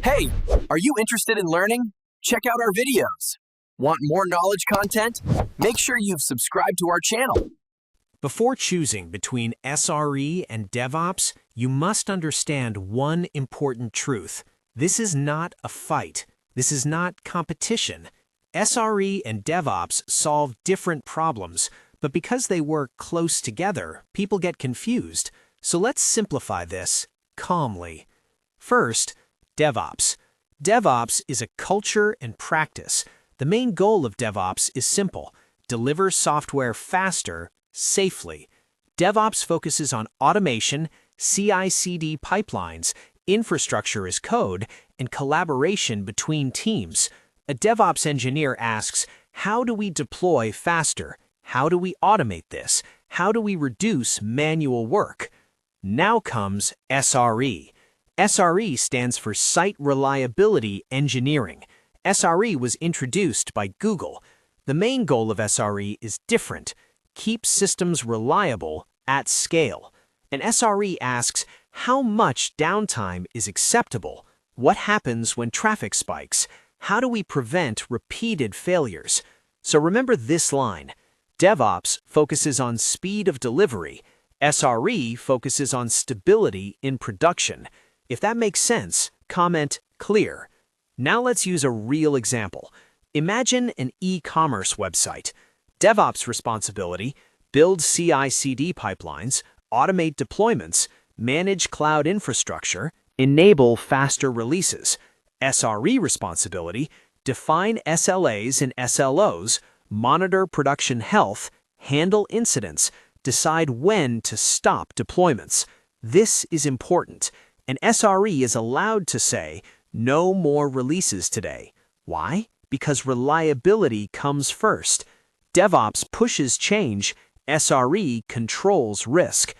Hey, are you interested in learning? Check out our videos. Want more knowledge content? Make sure you've subscribed to our channel. Before choosing between SRE and DevOps, you must understand one important truth. This is not a fight. This is not competition. SRE and DevOps solve different problems, but because they work close together, people get confused. So let's simplify this calmly. First, DevOps. DevOps is a culture and practice. The main goal of DevOps is simple: deliver software faster, safely. DevOps focuses on automation, CI/CD pipelines, infrastructure as code, and collaboration between teams. A DevOps engineer asks, how do we deploy faster? How do we automate this? How do we reduce manual work? Now comes SRE. SRE stands for Site Reliability Engineering. SRE was introduced by Google. The main goal of SRE is different: keep systems reliable at scale. And SRE asks, how much downtime is acceptable? What happens when traffic spikes? How do we prevent repeated failures? So remember this line: DevOps focuses on speed of delivery. SRE focuses on stability in production. If that makes sense, comment clear. Now let's use a real example. Imagine an e-commerce website. DevOps responsibility: build CI/CD pipelines, automate deployments, manage cloud infrastructure, enable faster releases. SRE responsibility: define SLAs and SLOs, monitor production health, handle incidents, decide when to stop deployments. This is important. An SRE is allowed to say, no more releases today. Why? Because reliability comes first. DevOps pushes change. SRE controls risk.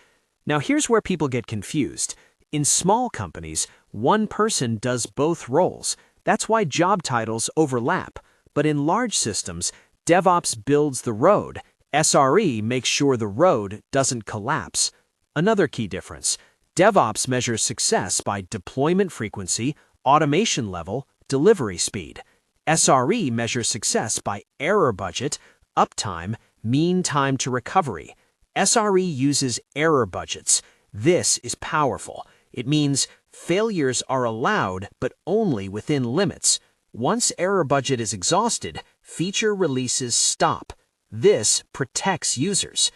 Now here's where people get confused. In small companies, one person does both roles. That's why job titles overlap. But in large systems, DevOps builds the road. SRE makes sure the road doesn't collapse. Another key difference: DevOps measures success by deployment frequency, automation level, delivery speed. SRE measures success by error budget, uptime, mean time to recovery. SRE uses error budgets. This is powerful. It means failures are allowed, but only within limits. Once error budget is exhausted, feature releases stop. This protects users.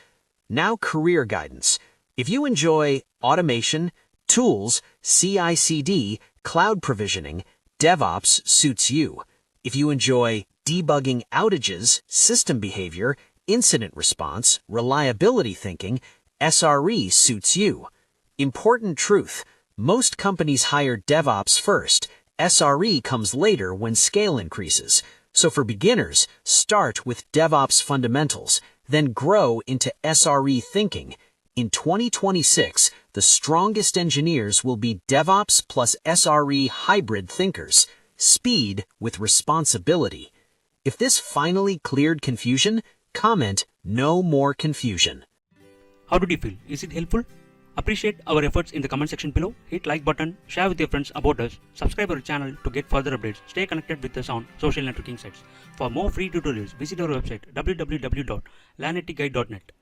Now career guidance. If you enjoy automation, tools, CI/CD, cloud provisioning, DevOps suits you. If you enjoy debugging outages, system behavior, incident response, reliability thinking, SRE suits you. Important truth: most companies hire DevOps first. SRE comes later when scale increases. So for beginners, start with DevOps fundamentals, then grow into SRE thinking. In 2026, the strongest engineers will be DevOps plus SRE hybrid thinkers. Speed with responsibility. If this finally cleared confusion, comment no more confusion. How did you feel? Is it helpful? Appreciate our efforts in the comment section below. Hit like button, share with your friends about us, subscribe our channel to get further updates. Stay connected with us on social networking sites. For more free tutorials, visit our website www.lanetguide.net.